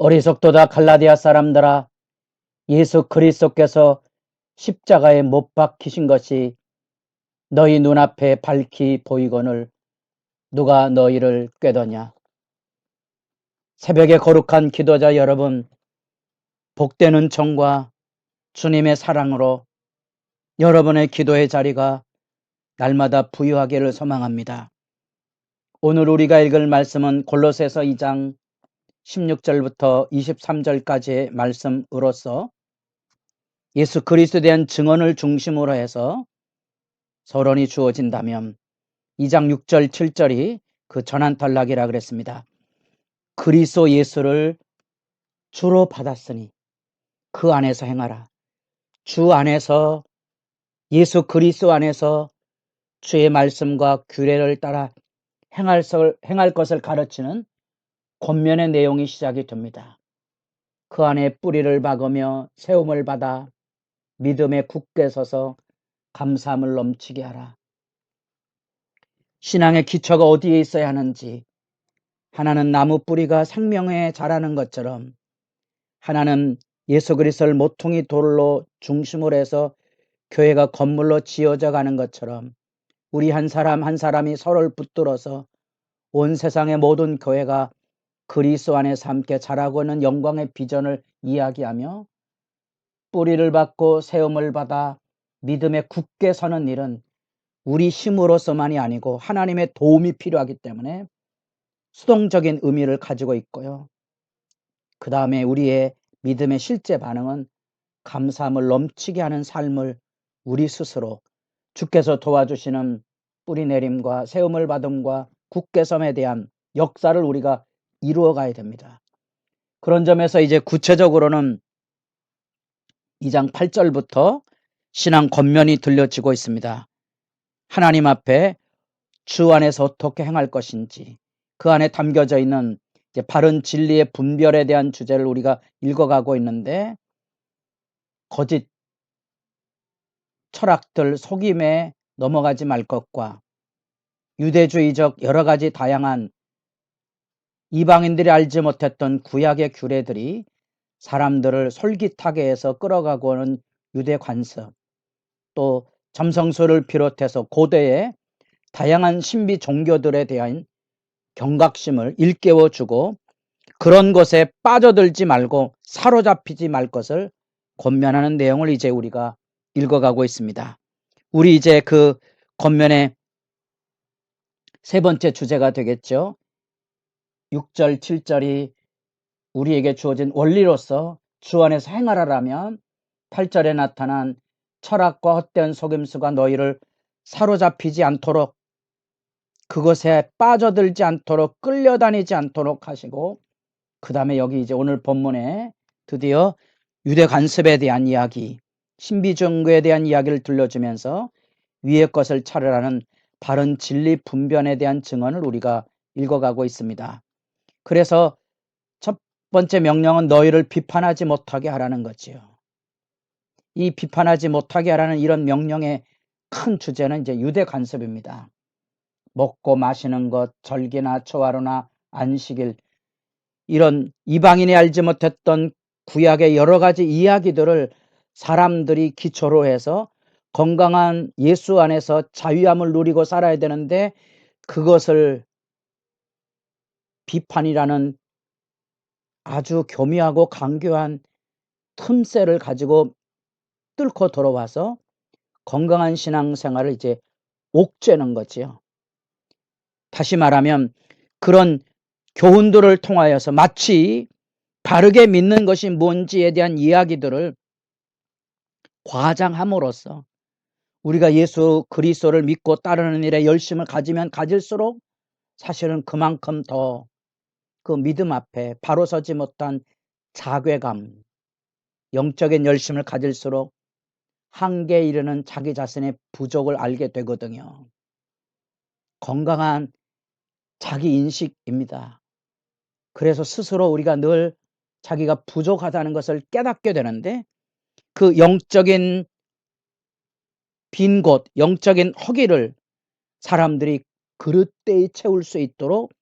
어리석도다 갈라디아 사람들아, 예수 그리스도께서 십자가에 못 박히신 것이 너희 눈앞에 밝히 보이거늘 누가 너희를 꾀더냐. 새벽에 거룩한 기도자 여러분, 복된 은총과 주님의 사랑으로 여러분의 기도의 자리가 날마다 부유하기를 소망합니다. 오늘 우리가 읽을 말씀은 골로새서 2장 16절부터 23절까지의 말씀으로서 예수 그리스도에 대한 증언을 중심으로 해서 서론이 주어진다면 2장 6절 7절이 그 전환탈락이라 그랬습니다. 그리스도 예수를 주로 받았으니 그 안에서 행하라. 주 안에서, 예수 그리스도 안에서 주의 말씀과 규례를 따라 행할 것을 가르치는 권면의 내용이 시작이 됩니다. 그 안에 뿌리를 박으며 세움을 받아 믿음에 굳게 서서 감사함을 넘치게 하라. 신앙의 기초가 어디에 있어야 하는지, 하나는 나무 뿌리가 생명에 자라는 것처럼 하나는 예수 그리스도를 모퉁이 돌로 중심으로 해서 교회가 건물로 지어져 가는 것처럼 우리 한 사람 한 사람이 서로를 붙들어서 온 세상의 모든 교회가 그리스도 안에서 함께 자라고 있는 영광의 비전을 이야기하며 뿌리를 받고 세움을 받아 믿음에 굳게 서는 일은 우리 힘으로서만이 아니고 하나님의 도움이 필요하기 때문에 수동적인 의미를 가지고 있고요. 그 다음에 우리의 믿음의 실제 반응은 감사함을 넘치게 하는 삶을 우리 스스로 주께서 도와주시는 뿌리내림과 세움을 받음과 굳게 섬에 대한 역사를 우리가 이루어 가야 됩니다. 그런 점에서 이제 구체적으로는 2장 8절부터 신앙 권면이 들려지고 있습니다. 하나님 앞에 주 안에서 어떻게 행할 것인지, 그 안에 담겨져 있는 이제 바른 진리의 분별에 대한 주제를 우리가 읽어가고 있는데, 거짓 철학들 속임에 넘어가지 말 것과 유대주의적 여러 가지 다양한 이방인들이 알지 못했던 구약의 규례들이 사람들을 솔깃하게 해서 끌어가고 오는 유대 관습, 또 점성술을 비롯해서 고대의 다양한 신비 종교들에 대한 경각심을 일깨워주고 그런 것에 빠져들지 말고 사로잡히지 말 것을 권면하는 내용을 이제 우리가 읽어가고 있습니다. 우리 이제 그 권면의 세 번째 주제가 되겠죠. 6절 7절이 우리에게 주어진 원리로서 주 안에서 행하라라면 8절에 나타난 철학과 헛된 속임수가 너희를 사로잡히지 않도록, 그것에 빠져들지 않도록, 끌려다니지 않도록 하시고, 그 다음에 여기 이제 오늘 본문에 드디어 유대 간섭에 대한 이야기, 신비 종교에 대한 이야기를 들려주면서 위의 것을 차르라는 바른 진리 분변에 대한 증언을 우리가 읽어가고 있습니다. 그래서 첫 번째 명령은 너희를 비판하지 못하게 하라는 거지요. 이 비판하지 못하게 하라는 이런 명령의 큰 주제는 이제 유대 간섭입니다. 먹고 마시는 것, 절기나 초하루나 안식일, 이런 이방인이 알지 못했던 구약의 여러 가지 이야기들을 사람들이 기초로 해서 건강한 예수 안에서 자유함을 누리고 살아야 되는데, 그것을 비판이라는 아주 교묘하고 강교한 틈새를 가지고 뚫고 들어와서 건강한 신앙생활을 이제 옥죄는 거지요. 다시 말하면 그런 교훈들을 통하여서 마치 바르게 믿는 것이 뭔지에 대한 이야기들을 과장함으로써 우리가 예수 그리스도를 믿고 따르는 일에 열심을 가지면 가질수록 사실은 그만큼 더 그 믿음 앞에 바로 서지 못한 자괴감, 영적인 열심을 가질수록 한계에 이르는 자기 자신의 부족을 알게 되거든요. 건강한 자기 인식입니다. 그래서 스스로 우리가 늘 자기가 부족하다는 것을 깨닫게 되는데, 그 영적인 빈 곳, 영적인 허기를 사람들이 그릇되이 채울 수 있도록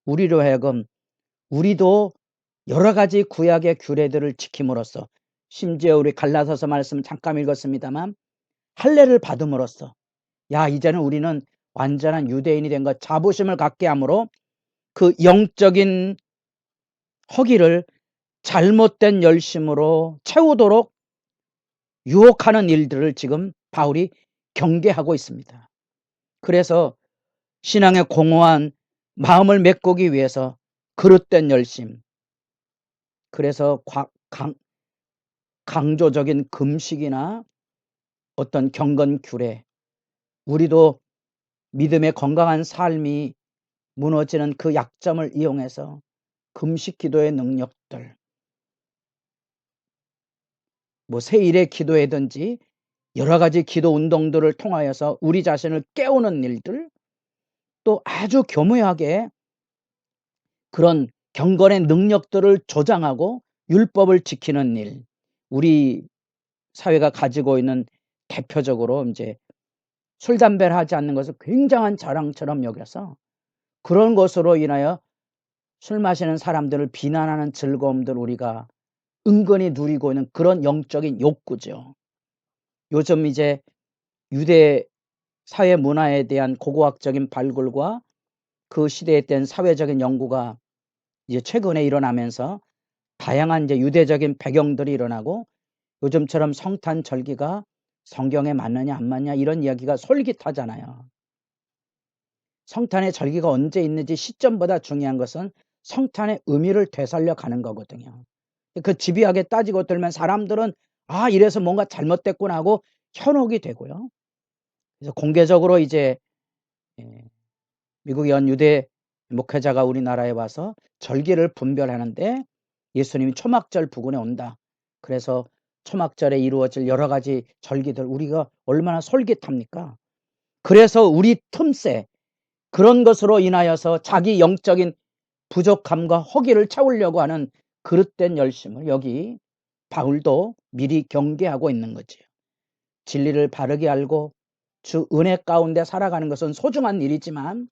우리로 하여금 우리도 여러 가지 구약의 규례들을 지킴으로써, 심지어 우리 갈라서서 말씀 잠깐 읽었습니다만 할례를 받음으로써, 야 이제는 우리는 완전한 유대인이 된 것, 자부심을 갖게 함으로 그 영적인 허기를 잘못된 열심으로 채우도록 유혹하는 일들을 지금 바울이 경계하고 있습니다. 그래서 신앙의 공허한 마음을 메꾸기 위해서 그릇된 열심, 그래서 강조적인 금식이나 어떤 경건 규례, 우리도 믿음의 건강한 삶이 무너지는 그 약점을 이용해서 금식 기도의 능력들, 뭐 세일의 기도회든지 여러 가지 기도 운동들을 통하여서 우리 자신을 깨우는 일들, 또 아주 교묘하게 그런 경건의 능력들을 조장하고 율법을 지키는 일, 우리 사회가 가지고 있는 대표적으로 이제 술, 담배를 하지 않는 것을 굉장한 자랑처럼 여겨서 그런 것으로 인하여 술 마시는 사람들을 비난하는 즐거움들 우리가 은근히 누리고 있는 그런 영적인 욕구죠. 요즘 이제 유대 사회 문화에 대한 고고학적인 발굴과 그 시대에 대한 사회적인 연구가 이제 최근에 일어나면서 다양한 이제 유대적인 배경들이 일어나고, 요즘처럼 성탄 절기가 성경에 맞느냐 안 맞냐 이런 이야기가 솔깃하잖아요. 성탄의 절기가 언제 있는지 시점보다 중요한 것은 성탄의 의미를 되살려 가는 거거든요. 그 집요하게 따지고 들면 사람들은 아 이래서 뭔가 잘못됐구나 하고 현혹이 되고요. 그래서 공개적으로 이제 미국의 한 유대 목회자가 우리나라에 와서 절기를 분별하는데 예수님이 초막절 부근에 온다. 그래서 초막절에 이루어질 여러 가지 절기들 우리가 얼마나 솔깃합니까? 그래서 우리 틈새 그런 것으로 인하여서 자기 영적인 부족함과 허기를 채우려고 하는 그릇된 열심을 여기 바울도 미리 경계하고 있는 거지요. 진리를 바르게 알고 주 은혜 가운데 살아가는 것은 소중한 일이지만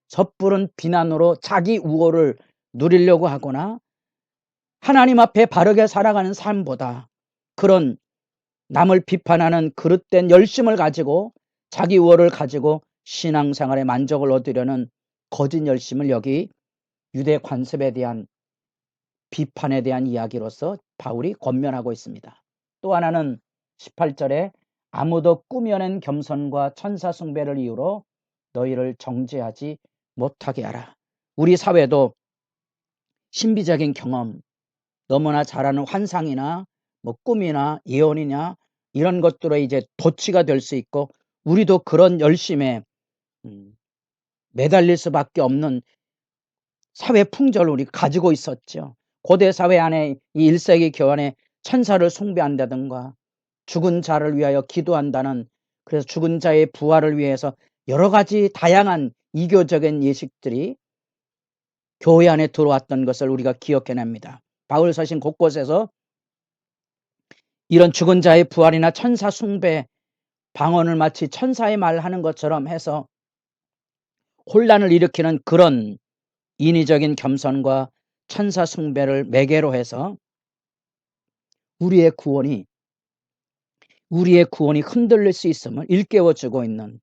섣부른 비난으로 자기 우월을 누리려고 하거나 하나님 앞에 바르게 살아가는 삶보다 그런 남을 비판하는 그릇된 열심을 가지고 자기 우월을 가지고 신앙생활에 만족을 얻으려는 거짓 열심을 여기 유대 관습에 대한 비판에 대한 이야기로서 바울이 권면하고 있습니다. 또 하나는 18절에 아무도 꾸며낸 겸손과 천사 숭배를 이유로 너희를 정죄하지 못하게 하라. 우리 사회도 신비적인 경험, 너무나 잘하는 환상이나 뭐 꿈이나 예언이냐 이런 것들로 이제 도취가 될 수 있고, 우리도 그런 열심에 매달릴 수밖에 없는 사회 풍조를 우리 가지고 있었죠. 고대 사회 안에 이 1세기 교환에 천사를 숭배한다든가 죽은 자를 위하여 기도한다는, 그래서 죽은 자의 부활을 위해서 여러 가지 다양한 이교적인 예식들이 교회 안에 들어왔던 것을 우리가 기억해냅니다. 바울 서신 곳곳에서 이런 죽은 자의 부활이나 천사 숭배, 방언을 마치 천사의 말하는 것처럼 해서 혼란을 일으키는 그런 인위적인 겸손과 천사 숭배를 매개로 해서 우리의 구원이 흔들릴 수 있음을 일깨워주고 있는,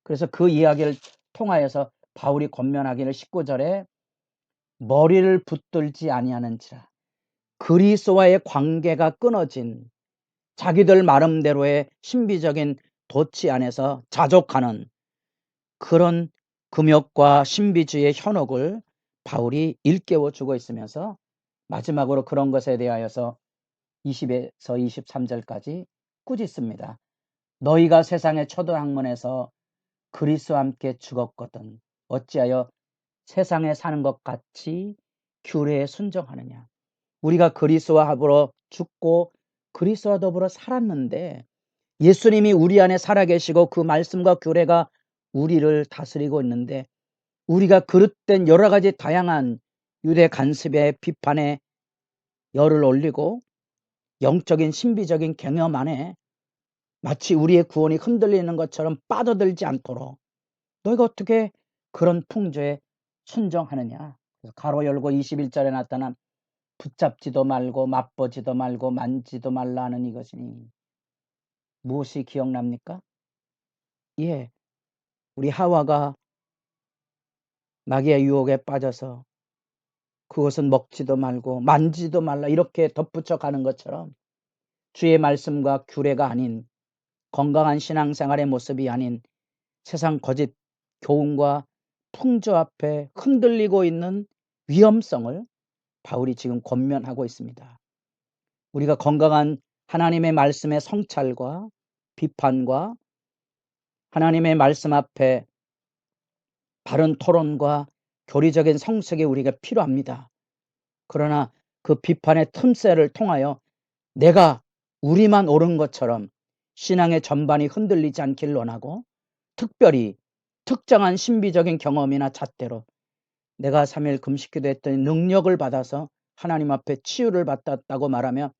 그래서 그 이야기를 통하여서 바울이 권면하기를 19절에 머리를 붙들지 아니하는지라, 그리스도와의 관계가 끊어진 자기들 나름대로의 신비적인 도치 안에서 자족하는 그런 금욕과 신비주의의 현혹을 바울이 일깨워주고 있으면서 마지막으로 그런 것에 대하여서 20에서 23절까지 꾸짖습니다. 너희가 세상의 초등학문에서 그리스도와 함께 죽었거든 어찌하여 세상에 사는 것 같이 규례에 순종하느냐. 우리가 그리스도와 더불어 죽고 그리스도와 더불어 살았는데 예수님이 우리 안에 살아계시고 그 말씀과 규례가 우리를 다스리고 있는데 우리가 그릇된 여러 가지 다양한 유대 간섭의 비판에 열을 올리고 영적인 신비적인 개념 안에 마치 우리의 구원이 흔들리는 것처럼 빠져들지 않도록 너희가 어떻게 그런 풍조에 순종하느냐. 가로 열고 21절에 나타난 붙잡지도 말고 맛보지도 말고 만지도 말라 하는 이것이니 무엇이 기억납니까? 예, 우리 하와가 마귀의 유혹에 빠져서 그것은 먹지도 말고 만지도 말라 이렇게 덧붙여 가는 것처럼 주의 말씀과 규례가 아닌 건강한 신앙생활의 모습이 아닌 세상 거짓 교훈과 풍조 앞에 흔들리고 있는 위험성을 바울이 지금 권면하고 있습니다. 우리가 건강한 하나님의 말씀의 성찰과 비판과 하나님의 말씀 앞에 바른 토론과 교리적인 성숙이 우리가 필요합니다. 그러나 그 비판의 틈새를 통하여 내가 우리만 옳은 것처럼 신앙의 전반이 흔들리지 않길 원하고 특별히 특정한 신비적인 경험이나 잣대로 내가 3일 금식기도 했더니 능력을 받아서 하나님 앞에 치유를 받았다고 말하며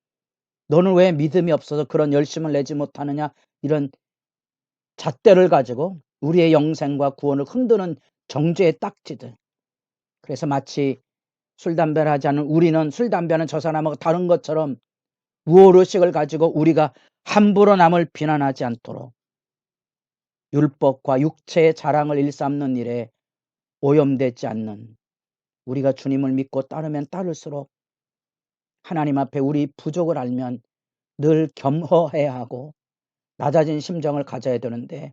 너는 왜 믿음이 없어서 그런 열심을 내지 못하느냐 이런 잣대를 가지고 우리의 영생과 구원을 흔드는 정죄의 딱지들. 그래서 마치 술 담배를 하지 않은 우리는 술 담배는 저 사람하고 다른 것처럼 우월의식을 가지고 우리가 함부로 남을 비난하지 않도록 율법과 육체의 자랑을 일삼는 일에 오염되지 않는 우리가 주님을 믿고 따르면 따를수록 하나님 앞에 우리 부족을 알면 늘 겸허해야 하고 낮아진 심정을 가져야 되는데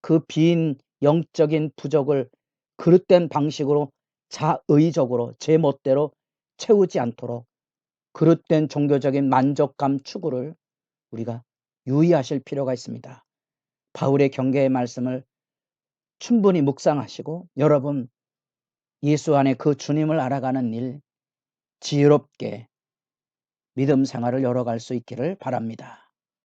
그 빈 영적인 부족을 그릇된 방식으로 자의적으로 제 멋대로 채우지 않도록 그릇된 종교적인 만족감 추구를 우리가 유의하실 필요가 있습니다. 바울의 경계의 말씀을 충분히 묵상하시고 여러분 예수 안에 그 주님을 알아가는 일 지혜롭게 믿음 생활을 열어갈 수 있기를 바랍니다.